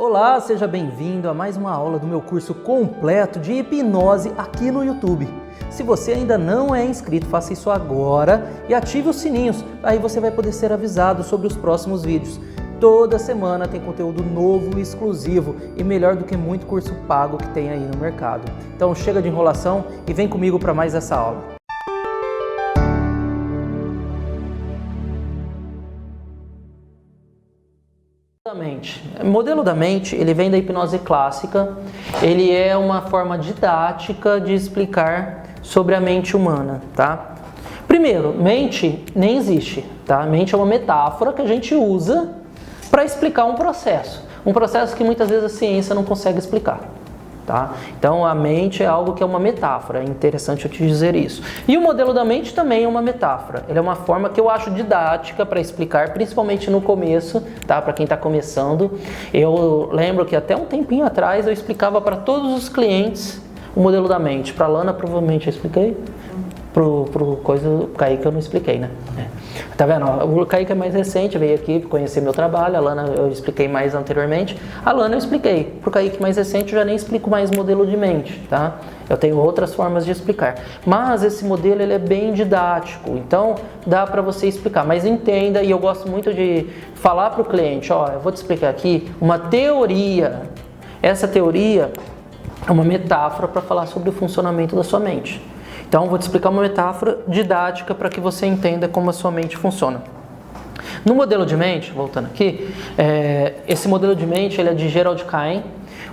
Olá, seja bem-vindo a mais uma aula do meu curso completo de hipnose aqui no YouTube. Se você ainda não é inscrito, faça isso agora e ative os sininhos, aí você vai poder ser avisado sobre os próximos vídeos. Toda semana tem conteúdo novo e exclusivo e melhor do que muito curso pago que tem aí no mercado. Então chega de enrolação e vem comigo para mais essa aula. O modelo da mente, ele vem da hipnose clássica, ele é uma forma didática de explicar sobre a mente humana, tá? Primeiro, mente nem existe, tá? Mente é uma metáfora que a gente usa para explicar um processo que muitas vezes a ciência não consegue explicar. Tá? Então a mente é algo que é uma metáfora, é interessante eu te dizer isso. E o modelo da mente também é uma metáfora, ele é uma forma que eu acho didática para explicar, principalmente no começo, tá? Para quem está começando. Eu lembro que até um tempinho atrás eu explicava para todos os clientes o modelo da mente. Para a Lana provavelmente eu expliquei, pro Kaique eu não expliquei, né? Tá vendo? O Kaique é mais recente, veio aqui conhecer meu trabalho, a Lana eu expliquei mais anteriormente, a Lana eu expliquei, pro Kaique mais recente eu já nem explico mais modelo de mente, tá? Eu tenho outras formas de explicar, mas esse modelo ele é bem didático, então dá para você explicar, mas entenda, e eu gosto muito de falar pro cliente, ó, eu vou te explicar aqui uma teoria, essa teoria é uma metáfora para falar sobre o funcionamento da sua mente. Então, vou te explicar uma metáfora didática para que você entenda como a sua mente funciona. No modelo de mente, voltando aqui, esse modelo de mente ele é de Gerald Cain.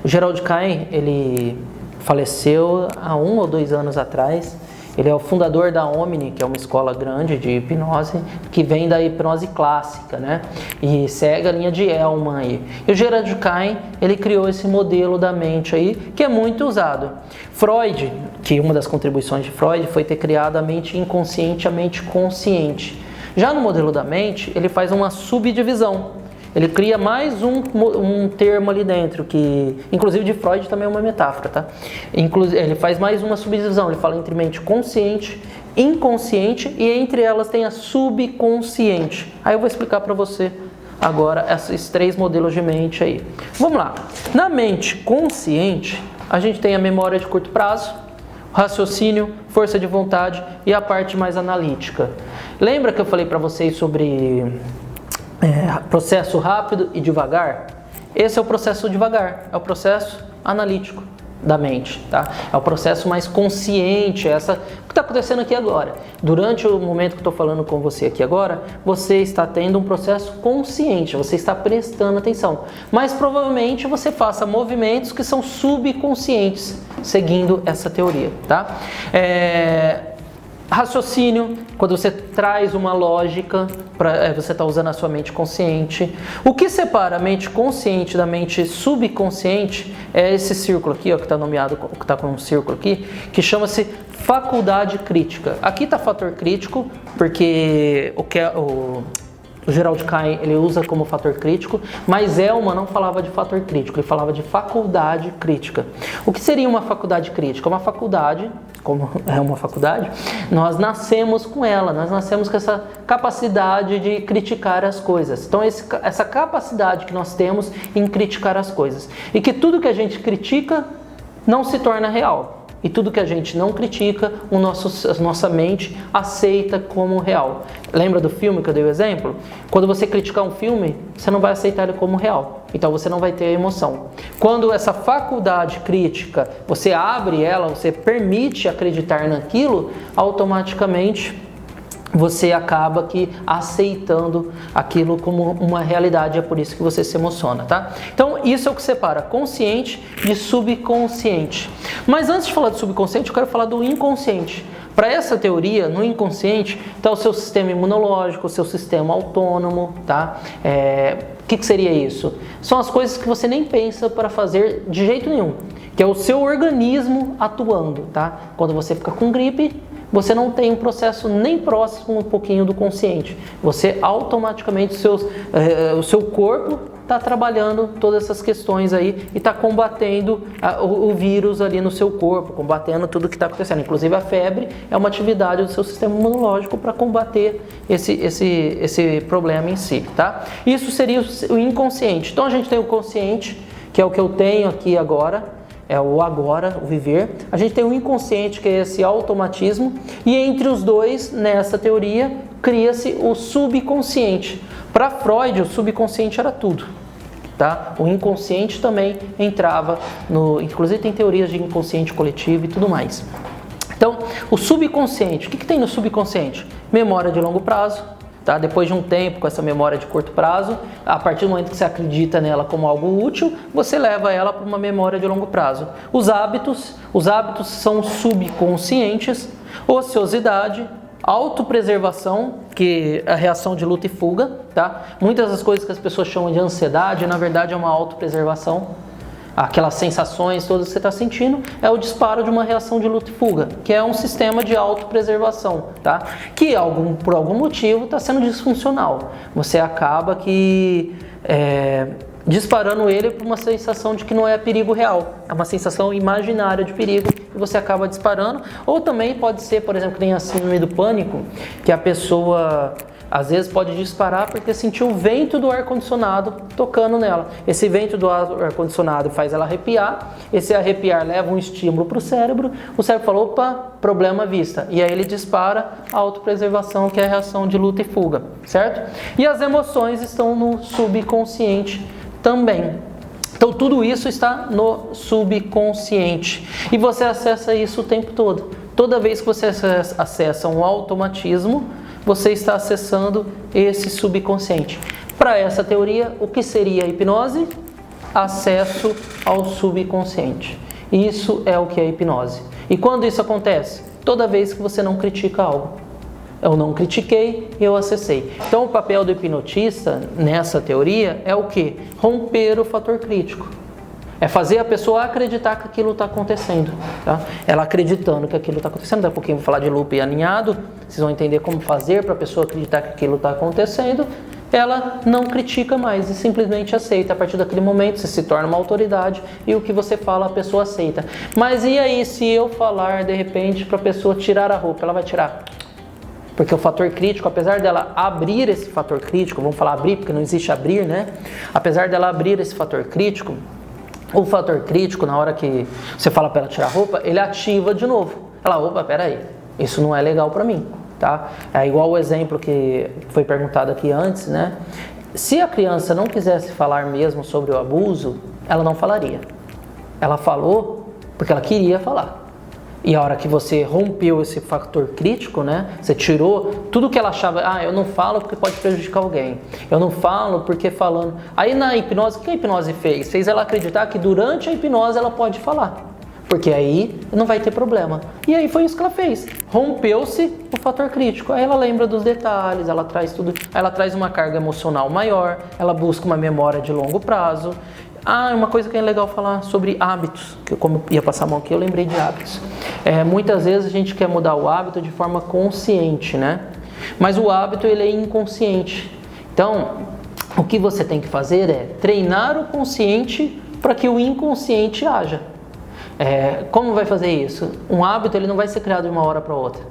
O Gerald Cain, ele faleceu há 1 ou 2 anos atrás. Ele é o fundador da Omni, que é uma escola grande de hipnose, que vem da hipnose clássica, né? E segue a linha de Elman aí. E o Gerald Cain, ele criou esse modelo da mente aí, que é muito usado. Freud, que uma das contribuições de Freud foi ter criado a mente inconsciente e a mente consciente. Já no modelo da mente, ele faz uma subdivisão. Ele cria mais um termo ali dentro, que inclusive de Freud também é uma metáfora, tá? Ele faz mais uma subdivisão, ele fala entre mente consciente, inconsciente e entre elas tem a subconsciente. Aí eu vou explicar para você agora esses 3 modelos de mente aí. Vamos lá. Na mente consciente, a gente tem a memória de curto prazo, raciocínio, força de vontade e a parte mais analítica. Lembra que eu falei para vocês sobre processo rápido e devagar? Esse é o processo devagar, é o processo analítico da mente, tá? É o processo mais consciente, o que está acontecendo aqui agora. Durante o momento que eu estou falando com você aqui agora, você está tendo um processo consciente, você está prestando atenção. Mas provavelmente você faça movimentos que são subconscientes, seguindo essa teoria, tá? Raciocínio, quando você traz uma lógica, você está usando a sua mente consciente. O que separa a mente consciente da mente subconsciente é esse círculo aqui, ó, que está nomeado, que está com um círculo aqui, que chama-se faculdade crítica. Aqui está fator crítico, porque o Gerald Cain ele usa como fator crítico, mas Elman não falava de fator crítico, ele falava de faculdade crítica. O que seria uma faculdade crítica? Uma faculdade, como é uma faculdade, nós nascemos com ela, nós nascemos com essa capacidade de criticar as coisas. Então essa capacidade que nós temos em criticar as coisas. E que tudo que a gente critica não se torna real. E tudo que a gente não critica, a nossa mente aceita como real. Lembra do filme que eu dei o exemplo? Quando você criticar um filme, você não vai aceitar ele como real. Então você não vai ter emoção. Quando essa faculdade crítica, você abre ela, você permite acreditar naquilo, automaticamente você acaba aqui aceitando aquilo como uma realidade, é por isso que você se emociona, tá? Então, isso é o que separa consciente de subconsciente. Mas antes de falar do subconsciente, eu quero falar do inconsciente. Para essa teoria, no inconsciente, está o seu sistema imunológico, o seu sistema autônomo, tá? O que seria isso? São as coisas que você nem pensa para fazer de jeito nenhum, que é o seu organismo atuando, tá? Quando você fica com gripe, você não tem um processo nem próximo um pouquinho do consciente. Você automaticamente, o seu corpo está trabalhando todas essas questões aí e está combatendo o vírus ali no seu corpo, combatendo tudo que está acontecendo. Inclusive a febre é uma atividade do seu sistema imunológico para combater esse problema em si, tá? Isso seria o inconsciente. Então a gente tem o consciente, que é o que eu tenho aqui agora, é o agora, o viver. A gente tem o inconsciente, que é esse automatismo, e entre os dois, nessa teoria, cria-se o subconsciente. Para Freud, o subconsciente era tudo. Tá? O inconsciente também entrava inclusive tem teorias de inconsciente coletivo e tudo mais. Então, o subconsciente, o que tem no subconsciente? Memória de longo prazo, tá? Depois de um tempo com essa memória de curto prazo, a partir do momento que você acredita nela como algo útil, você leva ela para uma memória de longo prazo. Os hábitos são subconscientes, ociosidade, autopreservação, que é a reação de luta e fuga, tá? Muitas das coisas que as pessoas chamam de ansiedade, na verdade é uma autopreservação. Aquelas sensações todas que você está sentindo é o disparo de uma reação de luta e fuga, que é um sistema de autopreservação, tá? Que por algum motivo está sendo disfuncional. Você acaba disparando ele para uma sensação de que não é perigo real, é uma sensação imaginária de perigo e você acaba disparando. Ou também pode ser, por exemplo, que nem a síndrome do pânico, que a pessoa às vezes pode disparar porque sentiu o vento do ar-condicionado tocando nela. Esse vento do ar-condicionado faz ela arrepiar, esse arrepiar leva um estímulo para o cérebro fala, opa, problema à vista. E aí ele dispara a autopreservação, que é a reação de luta e fuga, certo? E as emoções estão no subconsciente também. Então tudo isso está no subconsciente. E você acessa isso o tempo todo. Toda vez que você acessa um automatismo, você está acessando esse subconsciente. Para essa teoria, o que seria a hipnose? Acesso ao subconsciente. Isso é o que é a hipnose. E quando isso acontece? Toda vez que você não critica algo. Eu não critiquei, eu acessei. Então o papel do hipnotista nessa teoria é o quê? Romper o fator crítico. É fazer a pessoa acreditar que aquilo está acontecendo. Tá? Ela acreditando que aquilo está acontecendo. Daqui a pouquinho eu vou falar de loop aninhado. Vocês vão entender como fazer para a pessoa acreditar que aquilo está acontecendo. Ela não critica mais e simplesmente aceita. A partir daquele momento você se torna uma autoridade e o que você fala a pessoa aceita. Mas e aí se eu falar de repente para a pessoa tirar a roupa? Ela vai tirar. Porque o fator crítico, apesar dela abrir esse fator crítico, vamos falar abrir porque não existe abrir, né? Apesar dela abrir esse fator crítico, o fator crítico, na hora que você fala para ela tirar a roupa, ele ativa de novo. Ela, opa, peraí, isso não é legal para mim, tá? É igual o exemplo que foi perguntado aqui antes, né? Se a criança não quisesse falar mesmo sobre o abuso, ela não falaria. Ela falou porque ela queria falar. E a hora que você rompeu esse fator crítico, né? Você tirou tudo que ela achava, eu não falo porque pode prejudicar alguém. Eu não falo porque falando. Aí na hipnose, o que a hipnose fez? Fez ela acreditar que durante a hipnose ela pode falar. Porque aí não vai ter problema. E aí foi isso que ela fez. Rompeu-se o fator crítico. Aí ela lembra dos detalhes, ela traz tudo. Aí ela traz uma carga emocional maior, ela busca uma memória de longo prazo. Uma coisa que é legal falar sobre hábitos, que como ia passar a mão aqui, eu lembrei de hábitos. Muitas vezes a gente quer mudar o hábito de forma consciente, né? Mas o hábito ele é inconsciente. Então, o que você tem que fazer é treinar o consciente para que o inconsciente haja. Como vai fazer isso? Um hábito ele não vai ser criado de uma hora para outra.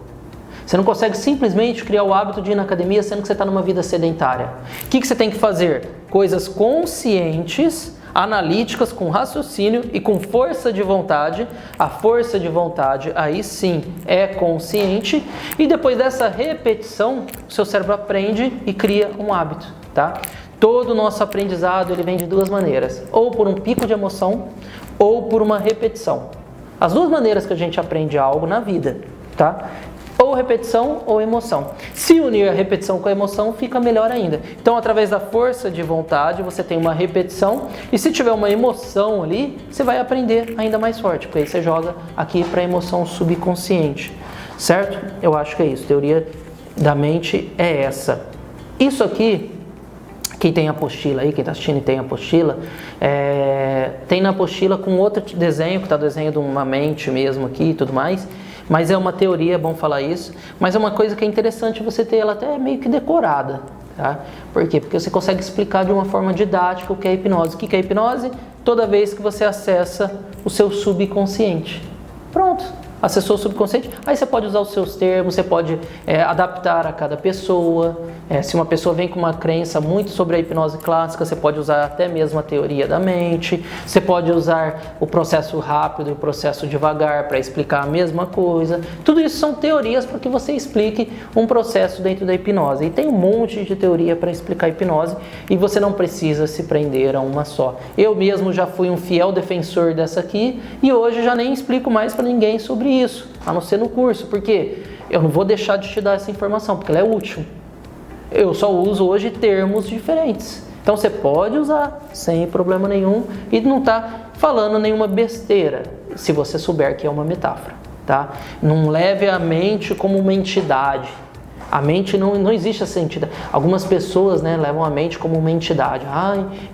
Você não consegue simplesmente criar o hábito de ir na academia sendo que você está numa vida sedentária. O que você tem que fazer? Coisas conscientes, analíticas, com raciocínio e com força de vontade. A força de vontade aí sim é consciente e depois dessa repetição o seu cérebro aprende e cria um hábito, tá? Todo o nosso aprendizado ele vem de duas maneiras, ou por um pico de emoção ou por uma repetição. As duas maneiras que a gente aprende algo na vida, tá? Ou repetição ou emoção. Se unir a repetição com a emoção, fica melhor ainda. Então, através da força de vontade, você tem uma repetição. E se tiver uma emoção ali, você vai aprender ainda mais forte. Porque aí você joga aqui para a emoção subconsciente. Certo? Eu acho que é isso. Teoria da mente é essa. Isso aqui, quem tem a apostila aí, quem está assistindo e tem a apostila, tem na apostila com outro desenho, que está o desenho de uma mente mesmo aqui e tudo mais. Mas é uma teoria, é bom falar isso, mas é uma coisa que é interessante você ter ela até meio que decorada, tá? Por quê? Porque você consegue explicar de uma forma didática o que é hipnose. O que é hipnose? Toda vez que você acessa o seu subconsciente. Pronto, acessou o subconsciente, aí você pode usar os seus termos, você pode adaptar a cada pessoa, Se uma pessoa vem com uma crença muito sobre a hipnose clássica, você pode usar até mesmo a teoria da mente, você pode usar o processo rápido e o processo devagar para explicar a mesma coisa. Tudo isso são teorias para que você explique um processo dentro da hipnose. E tem um monte de teoria para explicar a hipnose e você não precisa se prender a uma só. Eu mesmo já fui um fiel defensor dessa aqui e hoje já nem explico mais para ninguém sobre isso, a não ser no curso, porque eu não vou deixar de te dar essa informação, porque ela é útil. Eu só uso hoje termos diferentes. Então você pode usar sem problema nenhum e não está falando nenhuma besteira, se você souber que é uma metáfora, tá? Não leve a mente como uma entidade. A mente não existe essa entidade. Algumas pessoas, levam a mente como uma entidade.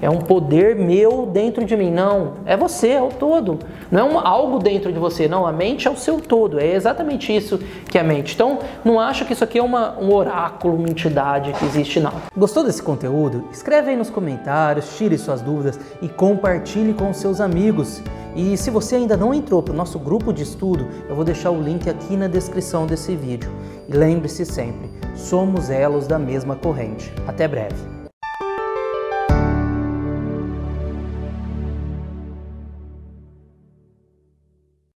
É um poder meu dentro de mim. Não, é você, é o todo. Não é algo dentro de você, não. A mente é o seu todo. É exatamente isso que é a mente. Então, não acha que isso aqui é um oráculo, uma entidade que existe, não. Gostou desse conteúdo? Escreve aí nos comentários, tire suas dúvidas e compartilhe com os seus amigos. E se você ainda não entrou para o nosso grupo de estudo, eu vou deixar o link aqui na descrição desse vídeo. E lembre-se sempre, somos elos da mesma corrente. Até breve!